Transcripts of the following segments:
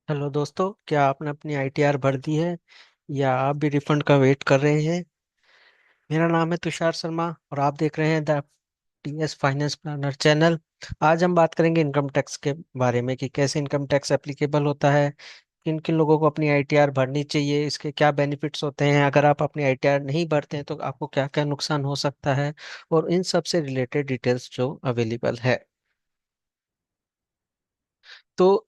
Hello दोस्तों, क्या आपने अपनी आईटीआर भर दी है या आप भी रिफंड का वेट कर रहे हैं। मेरा नाम है तुषार शर्मा और आप देख रहे हैं the TS finance planner channel. आज हम बात करेंगे इनकम टैक्स के बारे में कि कैसे इनकम टैक्स एप्लीकेबल होता है, किन किन लोगों को अपनी आईटीआर भरनी चाहिए, इसके क्या बेनिफिट्स होते हैं, अगर आप अपनी आईटीआर नहीं भरते हैं तो आपको क्या क्या नुकसान हो सकता है, और इन सब से रिलेटेड डिटेल्स जो अवेलेबल है। तो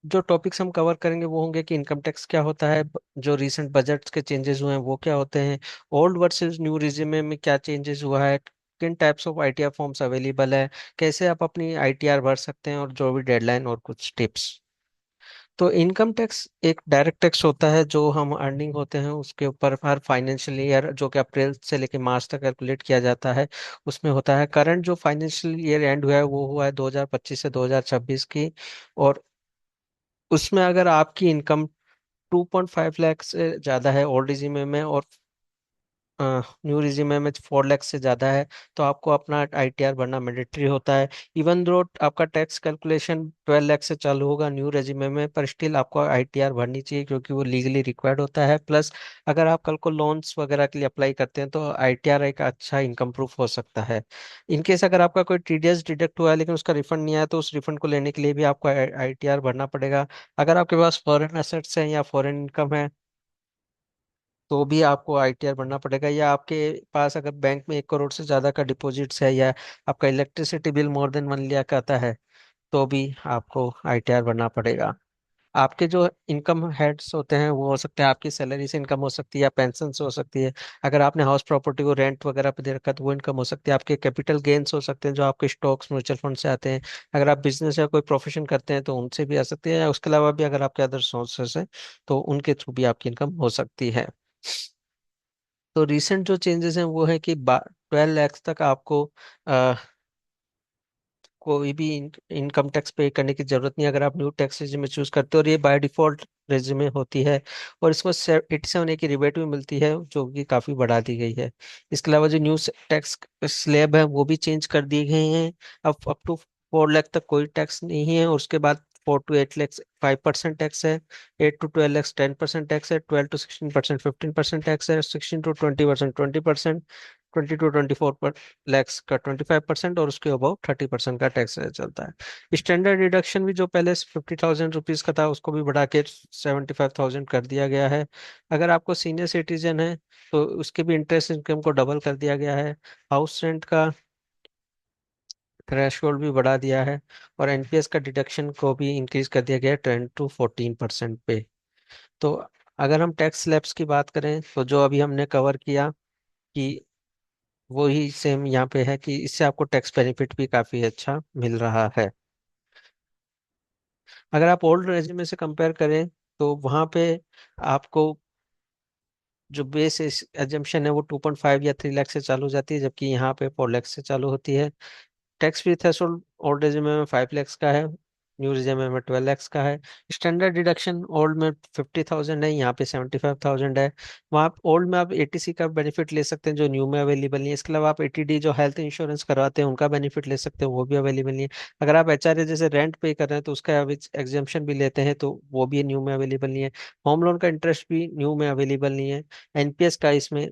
जो टॉपिक्स हम कवर करेंगे वो होंगे कि इनकम टैक्स क्या होता है, जो रीसेंट बजट्स के चेंजेस हुए हैं वो क्या होते हैं, ओल्ड वर्सेस न्यू रिजिमे में क्या चेंजेस हुआ है, किन types of ITR forms available है, कैसे आप अपनी आईटीआर भर सकते हैं, और जो भी डेडलाइन और कुछ टिप्स। तो इनकम टैक्स एक डायरेक्ट टैक्स होता है जो हम अर्निंग होते हैं उसके ऊपर हर फाइनेंशियल ईयर, जो कि अप्रैल से लेकर मार्च तक कैलकुलेट किया जाता है, उसमें होता है। करंट जो फाइनेंशियल ईयर एंड हुआ है वो हुआ है 2025 से 2026 की। और उसमें अगर आपकी इनकम 2.5 लाख से ज्यादा है ओल्ड रिजिमे में, और न्यू रिजिमे में 4 लाख से ज्यादा है, तो आपको अपना आईटीआर भरना मैंडेटरी होता है। इवन दो आपका टैक्स कैलकुलेशन 12 लाख से चालू होगा न्यू रेजिमे में, पर स्टिल आपको आईटीआर भरनी चाहिए क्योंकि वो लीगली रिक्वायर्ड होता है। प्लस अगर आप कल को लोन्स वगैरह के लिए अप्लाई करते हैं तो आईटीआर एक अच्छा इनकम प्रूफ हो सकता है। इनकेस अगर आपका कोई टीडीएस डिडक्ट हुआ है लेकिन उसका रिफंड नहीं आया तो उस रिफंड को लेने के लिए भी आपको आईटीआर भरना पड़ेगा। अगर आपके पास फॉरेन एसेट्स हैं या फॉरेन इनकम है तो भी आपको आईटीआर भरना पड़ेगा, या आपके पास अगर बैंक में 1 करोड़ से ज्यादा का डिपॉजिट्स है, या आपका electricity bill more than 1 lakh आता है, तो भी आपको आईटीआर भरना पड़ेगा। आपके जो इनकम हेड्स होते हैं वो हो सकते हैं, आपकी सैलरी से इनकम हो सकती है या पेंशन से हो सकती है। अगर आपने हाउस प्रॉपर्टी को रेंट वगैरह पे दे रखा है तो वो इनकम हो सकती है। आपके कैपिटल गेन्स हो सकते हैं जो आपके स्टॉक्स म्यूचुअल फंड से आते हैं। अगर आप बिजनेस या कोई प्रोफेशन करते हैं तो उनसे भी आ सकती है, या उसके अलावा भी अगर आपके अदर सोर्सेस हैं तो उनके थ्रू भी आपकी इनकम हो सकती है। तो रिसेंट जो चेंजेस हैं वो है कि 12 लाख तक आपको कोई भी इनकम टैक्स पे करने की जरूरत नहीं अगर आप न्यू टैक्स रेजिम में चूज करते हो, और ये बाय डिफॉल्ट रेजिम में होती है। और इसमें 87 ए की रिबेट भी मिलती है जो कि काफी बढ़ा दी गई है। इसके अलावा जो न्यू टैक्स स्लैब है वो भी चेंज कर दिए गए हैं। अब अप टू 4 लाख तक कोई टैक्स नहीं है, और उसके बाद 4 to 8 लाख 5% टैक्स है, 8 to 12 लाख 10% टैक्स है, 12 to 16% 15% टैक्स है, 16 to 20% 20%, 20 to 24 लैक्स का 25%, और उसके अबाउ 30% का टैक्स चलता है। स्टैंडर्ड डिडक्शन भी जो पहले 50,000 रुपीज का था उसको भी बढ़ा के 75,000 कर दिया गया है। अगर आपको सीनियर सिटीजन है तो उसके भी इंटरेस्ट इनकम को डबल कर दिया गया है। हाउस रेंट का थ्रेशोल्ड भी बढ़ा दिया है, और एनपीएस का डिडक्शन को भी इंक्रीज कर दिया गया है 10 to 14% पे। तो अगर हम टैक्स स्लैब्स की बात करें तो जो अभी हमने कवर किया कि वो ही सेम यहाँ पे है कि इससे आपको टैक्स बेनिफिट भी काफी अच्छा मिल रहा है। अगर आप ओल्ड रेजिमे से कंपेयर करें तो वहाँ पे आपको जो बेस एजम्पशन है वो 2.5 या 3 लाख से चालू हो जाती है, जबकि यहाँ पे 4 लाख से चालू होती है। टैक्स फ्री थ्रेशोल्ड ओल्ड रेजिमे में 5 लाख का है, न्यू रेजिमे में 12 लाख का है। स्टैंडर्ड डिडक्शन ओल्ड में 50,000 है, यहाँ पे 75,000 है। वहाँ ओल्ड में आप एटीसी का बेनिफिट ले सकते हैं जो न्यू में अवेलेबल नहीं है। इसके अलावा आप एटीडी जो हेल्थ इंश्योरेंस करवाते हैं उनका बेनिफिट ले सकते हैं, वो भी अवेलेबल नहीं है। अगर आप एचआरए जैसे रेंट पे कर रहे हैं तो उसका एग्जाम्पशन भी लेते हैं तो वो भी न्यू में अवेलेबल नहीं है। होम लोन का इंटरेस्ट भी न्यू में अवेलेबल नहीं है। एनपीएस का इसमें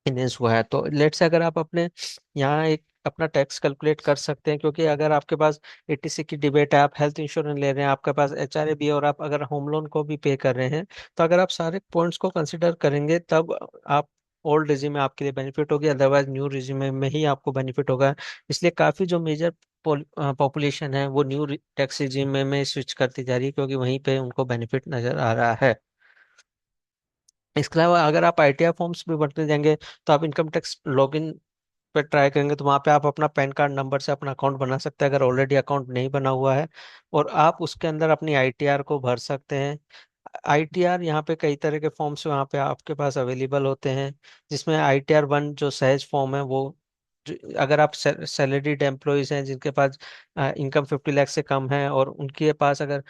इन्हेंस हुआ है। तो लेट से अगर आप अपने यहाँ एक अपना टैक्स कैलकुलेट कर सकते हैं, क्योंकि अगर आपके पास एटीसी की डिबेट है, आप हेल्थ इंश्योरेंस ले रहे हैं, आपके पास एचआरए भी है, और आप अगर होम लोन को भी पे कर रहे हैं, तो अगर आप सारे पॉइंट्स को कंसिडर करेंगे तब आप ओल्ड रिजिम में आपके लिए बेनिफिट होगी, अदरवाइज न्यू रिजिम में ही आपको बेनिफिट होगा। इसलिए काफी जो मेजर पॉपुलेशन है वो न्यू टैक्स रिजिम में स्विच करती जा रही है, क्योंकि वहीं पे उनको बेनिफिट नजर आ रहा है। इसके अलावा अगर आप आईटीआर फॉर्म्स भी भरते जाएंगे तो आप इनकम टैक्स लॉगिन पे ट्राई करेंगे तो वहाँ पे आप अपना पैन कार्ड नंबर से अपना अकाउंट बना सकते हैं अगर ऑलरेडी अकाउंट नहीं बना हुआ है, और आप उसके अंदर अपनी आईटीआर को भर सकते हैं। आईटीआर यहाँ पे कई तरह के फॉर्म्स वहाँ पे आपके पास अवेलेबल होते हैं, जिसमें आईटीआर 1 जो सहज फॉर्म है वो अगर आप सैलरीड एम्प्लॉयज हैं जिनके पास इनकम 50 लाख से कम है, और उनके पास अगर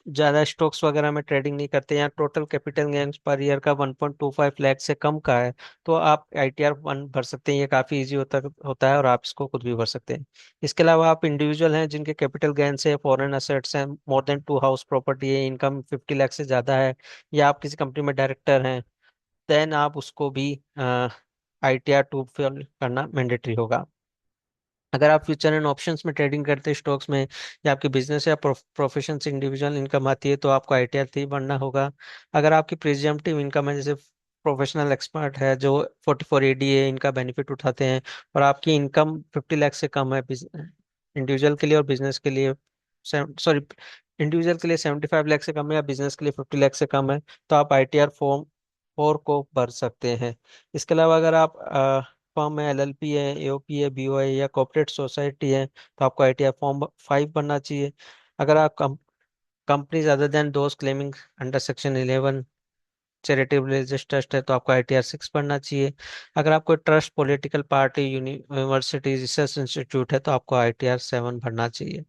ज्यादा स्टॉक्स वगैरह में ट्रेडिंग नहीं करते, या total capital gains per year का 1.25 लाख से कम का है, तो आप ITR 1 भर सकते हैं। ये काफी इजी होता होता है, और आप इसको खुद भी भर सकते हैं। इसके अलावा आप इंडिविजुअल हैं जिनके कैपिटल गेन्स है, फॉरेन असेट्स हैं, मोर देन 2 हाउस प्रॉपर्टी है, इनकम 50 लाख से ज्यादा है, या आप किसी कंपनी में डायरेक्टर हैं, देन आप उसको भी ITR 2 फिल करना मैंडेटरी होगा। अगर आप फ्यूचर एंड ऑप्शंस में ट्रेडिंग करते हैं स्टॉक्स में, या आपकी बिजनेस या प्रोफेशन से इंडिविजुअल इनकम आती है, तो आपको ITR 3 भरना होगा। अगर आपकी प्रिजम्पटिव इनकम है, जैसे प्रोफेशनल एक्सपर्ट है जो 44ADA इनका बेनिफिट उठाते हैं, और आपकी इनकम 50 लाख से कम है इंडिविजुअल के लिए, और बिजनेस के लिए सॉरी इंडिविजुअल के लिए 75 लाख से कम है, या बिजनेस के लिए 50 लाख से कम है, तो आप ITR फॉर्म 4 को भर सकते हैं। इसके अलावा अगर आप फर्म है, LLP है, AOP है, BOI या कॉर्पोरेट सोसाइटी है, तो आपको ITR फॉर्म 5 भरना चाहिए। अगर आप companies other than those claiming under section 11 charitable religious trust है, तो आपको ITR 6 भरना चाहिए। अगर आप कोई trust, political party, university, research institute है, तो आपको ITR 7 भरना चाहिए।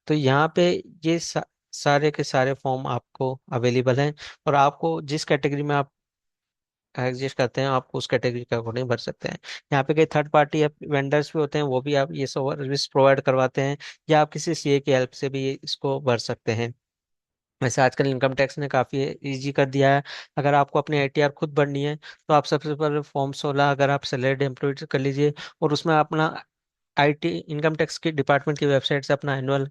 तो यहाँ पे ये सारे के सारे फॉर्म आपको अवेलेबल हैं, और आपको जिस कैटेगरी में आप एग्जिस्ट करते हैं, आप उस कैटेगरी के अकॉर्डिंग भर सकते हैं। यहाँ पे कई थर्ड पार्टी वेंडर्स भी होते हैं, वो भी आप ये सर्विस प्रोवाइड करवाते हैं, या आप किसी CA की हेल्प से भी इसको भर सकते हैं। वैसे आजकल इनकम टैक्स ने काफ़ी इजी कर दिया है। अगर आपको अपनी ITR खुद भरनी है, तो आप सबसे पहले फॉर्म 16 अगर आप सैलरीड एम्प्लॉय कर लीजिए, और उसमें अपना IT इनकम टैक्स की डिपार्टमेंट की वेबसाइट से अपना एनुअल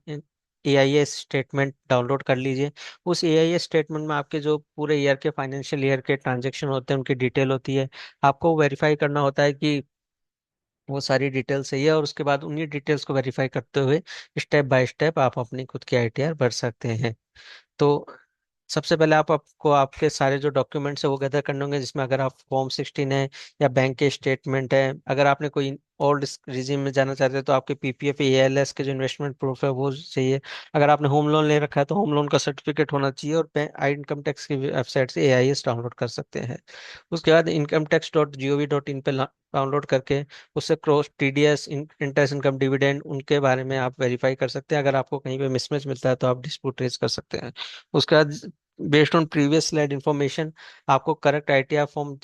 AIS स्टेटमेंट डाउनलोड कर लीजिए। उस AIS स्टेटमेंट में आपके जो पूरे ईयर के फाइनेंशियल ईयर के ट्रांजेक्शन होते हैं, उनकी डिटेल होती है। आपको वेरीफाई करना होता है कि वो सारी डिटेल सही है, और उसके बाद उन्हीं डिटेल्स को वेरीफाई करते हुए स्टेप बाय स्टेप आप अपनी खुद की ITR भर सकते हैं। तो सबसे पहले आपको आपके सारे जो डॉक्यूमेंट्स है वो गैदर करने होंगे, जिसमें अगर आप फॉर्म 16 है, या बैंक के स्टेटमेंट है, अगर आपने कोई ओल्ड रिजीम में जाना चाहते हैं तो आपके PPF ALS के जो इन्वेस्टमेंट प्रूफ है वो चाहिए। अगर आपने होम लोन ले रखा है तो होम लोन का सर्टिफिकेट होना चाहिए, और आई इनकम टैक्स की वेबसाइट से AIS डाउनलोड कर सकते हैं। उसके बाद incometax.gov.in पे डाउनलोड करके उससे cross TDS, interest, income, dividend, उनके बारे में आप वेरीफाई कर सकते हैं। अगर आपको कहीं पे मिसमैच मिलता है तो आप डिस्प्यूट रेज कर सकते हैं। उसके बाद based on previous slide information आपको करेक्ट ITR फॉर्म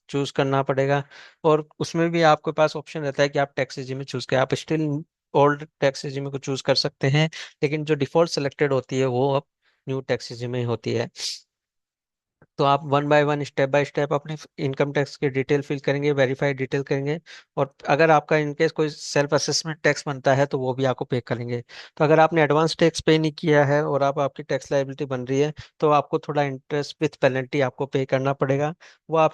चूज करना पड़ेगा, और उसमें भी आपके पास ऑप्शन रहता है कि आप टैक्स रेजिम में चूज करें। आप स्टिल ओल्ड टैक्स रेजिम को चूज कर सकते हैं, लेकिन जो डिफॉल्ट सेलेक्टेड होती है वो अब न्यू टैक्स रेजिम में होती है। तो आप one by one, step by step अपने इनकम टैक्स की डिटेल फिल करेंगे, वेरीफाई डिटेल करेंगे, और अगर आपका इनकेस कोई सेल्फ असेसमेंट टैक्स बनता है तो वो भी आपको पे करेंगे। तो अगर आपने एडवांस टैक्स पे नहीं किया है और आप आपकी टैक्स लायबिलिटी बन रही है, तो आपको थोड़ा इंटरेस्ट विथ पेनल्टी आपको पे करना पड़ेगा। वो आप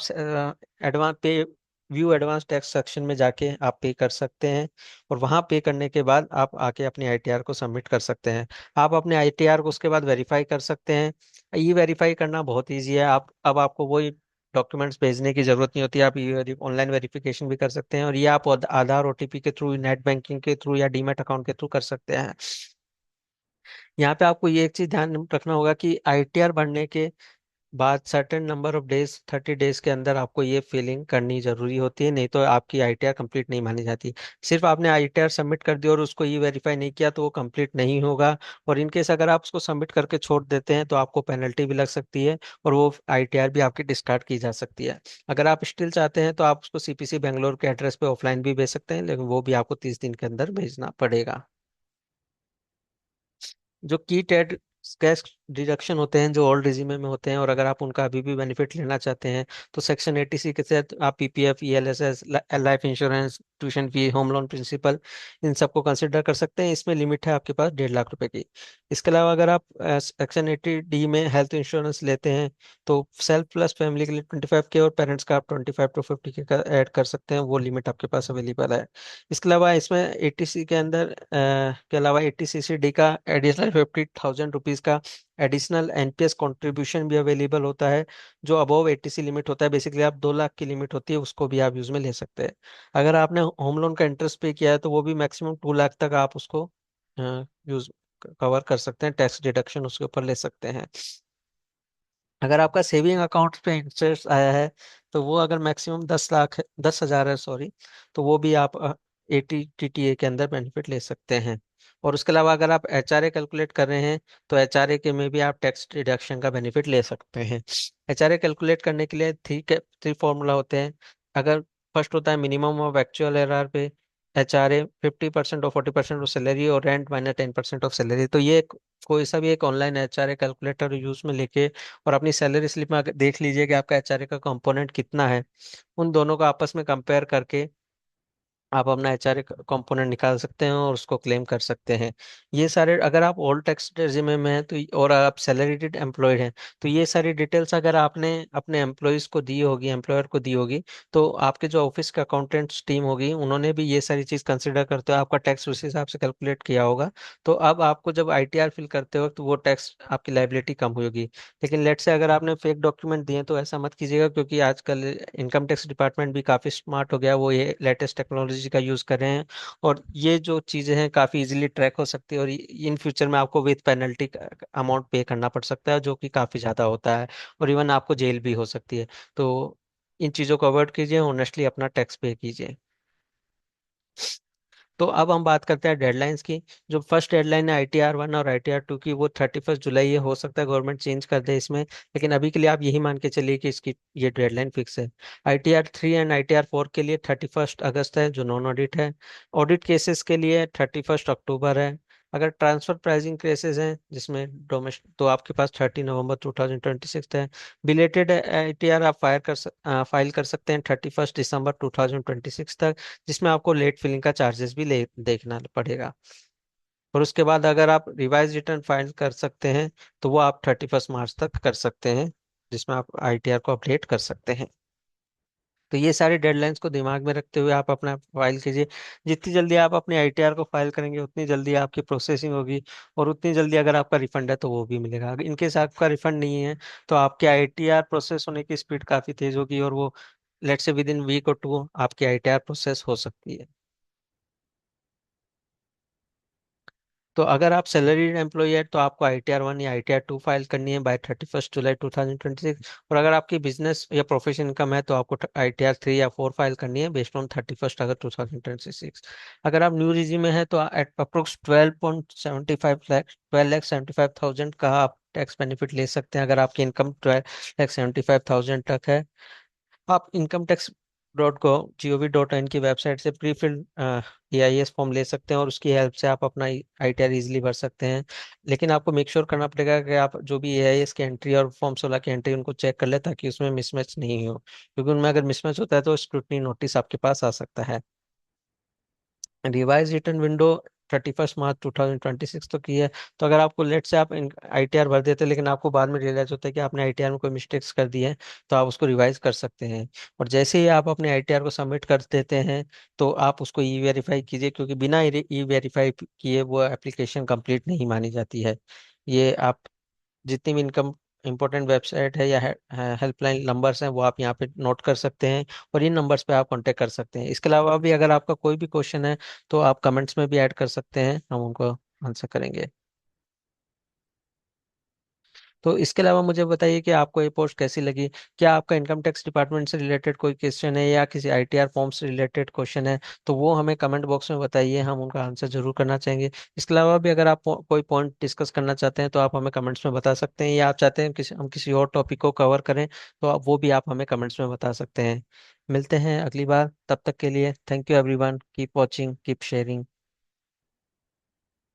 एडवांस पे व्यू एडवांस टैक्स सेक्शन में जाके आप पे कर सकते हैं, और वहाँ पे करने के बाद आप आके अपनी ITR को सबमिट कर सकते हैं। आप अपने ITR को उसके बाद वेरीफाई कर सकते हैं। ये वेरीफाई करना बहुत इजी है। आप अब आपको वही डॉक्यूमेंट्स भेजने की जरूरत नहीं होती, आप ये ऑनलाइन वेरिफिकेशन भी कर सकते हैं, और ये आप आधार OTP के थ्रू, नेट बैंकिंग के थ्रू, या डीमैट अकाउंट के थ्रू कर सकते हैं। यहाँ पे आपको ये एक चीज ध्यान रखना होगा कि ITR भरने के बाद certain number of days, 30 days के अंदर आपको ये फिलिंग करनी जरूरी होती है, नहीं तो आपकी ITR कंप्लीट नहीं मानी जाती। सिर्फ आपने ITR सबमिट कर दिया और उसको ये वेरीफाई नहीं किया तो वो कंप्लीट नहीं होगा। और इनकेस अगर आप उसको सबमिट करके छोड़ देते हैं तो आपको पेनल्टी भी लग सकती है, और वो ITR भी आपकी डिस्कार्ड की जा सकती है। अगर आप स्टिल चाहते हैं तो आप उसको CPC बेंगलोर के एड्रेस पे ऑफलाइन भी भेज सकते हैं, लेकिन वो भी आपको 30 दिन के अंदर भेजना पड़ेगा। जो की टेड कैश डिडक्शन होते हैं जो ओल्ड रिजीमे में होते हैं, और अगर आप उनका अभी भी बेनिफिट लेना चाहते हैं, तो सेक्शन 80C के तहत आप PPF, ELSS, life insurance, tuition fee, home loan principal, इन सबको कंसिडर कर सकते हैं। इसमें लिमिट है आपके पास 1.5 लाख रुपए की। इसके अलावा अगर आप सेक्शन 80D में हेल्थ इंश्योरेंस लेते हैं, तो सेल्फ प्लस फैमिली के लिए 25 के, और पेरेंट्स का आप 25 to 50 के का ऐड कर सकते हैं। वो लिमिट आपके पास अवेलेबल है। इसके अलावा इसमें 80C के अंदर के अलावा 80CCD का एडिशनल 50,000 रुपीज का एडिशनल NPS कंट्रीब्यूशन भी अवेलेबल होता है, जो अबव 80C लिमिट होता है। बेसिकली आप 2 लाख की लिमिट होती है, उसको भी आप यूज में ले सकते हैं। अगर आपने होम लोन का इंटरेस्ट पे किया है तो वो भी मैक्सिमम 2 लाख तक आप उसको यूज कवर कर सकते हैं, टैक्स डिडक्शन उसके ऊपर ले सकते हैं। अगर आपका सेविंग अकाउंट पे इंटरेस्ट आया है तो वो अगर मैक्सिमम 10 लाख 10,000 है, सॉरी, तो वो भी आप 80 TTA के अंदर बेनिफिट ले सकते हैं। और उसके अलावा अगर आप HRA कैलकुलेट कर रहे हैं तो HRA के में भी आप टैक्स डिडक्शन का बेनिफिट ले सकते हैं। HRA कैलकुलेट करने के लिए थ्री फॉर्मूला होते हैं। अगर फर्स्ट होता है मिनिमम ऑफ एक्चुअल एरआर पे HRA 50% और 40% ऑफ सैलरी, और रेंट माइनस 10% ऑफ सैलरी। तो ये कोई सा भी एक ऑनलाइन HRA कैलकुलेटर यूज में लेके और अपनी सैलरी स्लिप में देख लीजिए कि आपका HRA का कंपोनेंट कितना है। उन दोनों को आपस में कंपेयर करके आप अपना HRA कंपोनेंट निकाल सकते हैं और उसको क्लेम कर सकते हैं। ये सारे, अगर आप ओल्ड टैक्स रेजिमे में हैं तो, और आप सैलरीड एम्प्लॉयड हैं, तो ये सारी डिटेल्स अगर आपने अपने एम्प्लॉयज को दी होगी, एम्प्लॉयर को दी होगी, तो आपके जो ऑफिस के अकाउंटेंट्स टीम होगी उन्होंने भी ये सारी चीज कंसिडर करते हुए आपका टैक्स उस हिसाब से कैलकुलेट किया होगा। तो अब आपको जब ITR फिल करते वक्त वो टैक्स आपकी लाइबिलिटी कम होगी। लेकिन लेट से अगर आपने फेक डॉक्यूमेंट दिए तो ऐसा मत कीजिएगा, क्योंकि आजकल इनकम टैक्स डिपार्टमेंट भी काफ़ी स्मार्ट हो गया है, वो ये लेटेस्ट टेक्नोलॉजी का यूज़ कर रहे हैं। और ये जो चीज़ें हैं काफ़ी इजीली ट्रैक हो सकती है, और इन फ्यूचर में आपको विद पेनल्टी अमाउंट पे करना पड़ सकता है, जो कि काफ़ी ज़्यादा होता है, और इवन आपको जेल भी हो सकती है। तो इन चीज़ों को अवॉइड कीजिए, ऑनेस्टली अपना टैक्स पे कीजिए। तो अब हम बात करते हैं डेडलाइंस की। जो फर्स्ट डेडलाइन है ITR 1 और ITR 2 की, वो 31 जुलाई है। हो सकता है गवर्नमेंट चेंज कर दे इसमें, लेकिन अभी के लिए आप यही मान के चलिए कि इसकी ये डेडलाइन फिक्स है। ITR 3 एंड ITR 4 के लिए 31 अगस्त है, जो नॉन ऑडिट है। ऑडिट केसेस के लिए 31 अक्टूबर है। अगर ट्रांसफर प्राइसिंग केसेस हैं जिसमें डोमेस्टिक, तो आपके पास 30 नवंबर 2026 है। बिलेटेड ITR आप फाइल कर सकते हैं 31 दिसंबर 2026 तक, जिसमें आपको लेट फिलिंग का चार्जेस भी ले देखना पड़ेगा। और उसके बाद अगर आप रिवाइज रिटर्न फाइल कर सकते हैं तो वो आप 31 मार्च तक कर सकते हैं, जिसमें आप ITR को अपडेट कर सकते हैं। तो ये सारे डेडलाइंस को दिमाग में रखते हुए आप अपना फाइल कीजिए। जितनी जल्दी आप अपने ITR को फाइल करेंगे उतनी जल्दी आपकी प्रोसेसिंग होगी, और उतनी जल्दी अगर आपका रिफंड है तो वो भी मिलेगा। अगर इनकेस आपका रिफंड नहीं है तो आपके ITR प्रोसेस होने की स्पीड काफ़ी तेज होगी, और वो लेट से विद इन वीक और टू आपकी ITR प्रोसेस हो सकती है। तो अगर आप सैलरीड एम्प्लॉई है तो आपको ITR 1 या ITR 2 फाइल करनी है बाय 31 जुलाई 2026। और अगर आपकी बिजनेस या प्रोफेशन इनकम है तो आपको ITR 3 या 4 फाइल करनी है बेस्ड ऑन 31 अगस्त 2026। अगर आप न्यू रिजी में है तो एट अप्रोक्स 12.75 लाख 12,75,000 का आप टैक्स बेनिफिट ले सकते हैं, अगर आपकी इनकम 12,75,000 तक है। आप इनकम टैक्स .gov.in की वेबसाइट से प्री फिल्ड AIS फॉर्म ले सकते हैं, और उसकी हेल्प से आप अपना ITR इजीली भर सकते हैं। लेकिन आपको मेक श्योर करना पड़ेगा कि आप जो भी AIS की एंट्री और फॉर्म 16 की एंट्री उनको चेक कर ले, ताकि उसमें मिसमैच नहीं हो, क्योंकि उनमें अगर मिसमैच होता है तो स्क्रूटनी नोटिस आपके पास आ सकता है। रिवाइज रिटर्न विंडो 31 मार्च 2026 तो की है। तो अगर आपको लेट से आप ITR भर देते हैं लेकिन आपको बाद में रियलाइज होता है कि आपने ITR में कोई मिस्टेक्स कर दी है, तो आप उसको रिवाइज कर सकते हैं। और जैसे ही आप अपने ITR को सबमिट कर देते हैं तो आप उसको ई वेरीफाई कीजिए, क्योंकि बिना ई वेरीफाई किए वो एप्लीकेशन कंप्लीट नहीं मानी जाती है। ये आप जितनी भी इनकम इंपॉर्टेंट वेबसाइट है या हेल्पलाइन नंबर्स हैं वो आप यहाँ पे नोट कर सकते हैं, और इन नंबर्स पे आप कांटेक्ट कर सकते हैं। इसके अलावा भी अगर आपका कोई भी क्वेश्चन है तो आप कमेंट्स में भी ऐड कर सकते हैं, हम उनको आंसर करेंगे। तो इसके अलावा मुझे बताइए कि आपको ये पोस्ट कैसी लगी। क्या आपका इनकम टैक्स डिपार्टमेंट से रिलेटेड कोई क्वेश्चन है या किसी ITR फॉर्म से रिलेटेड क्वेश्चन है, तो वो हमें कमेंट बॉक्स में बताइए, हम उनका आंसर जरूर करना चाहेंगे। इसके अलावा भी अगर आप कोई पॉइंट डिस्कस करना चाहते हैं तो आप हमें कमेंट्स में बता सकते हैं, या आप चाहते हैं हम किसी और टॉपिक को कवर करें तो वो भी आप हमें कमेंट्स में बता सकते हैं। मिलते हैं अगली बार, तब तक के लिए thank you everyone, keep watching, keep sharing.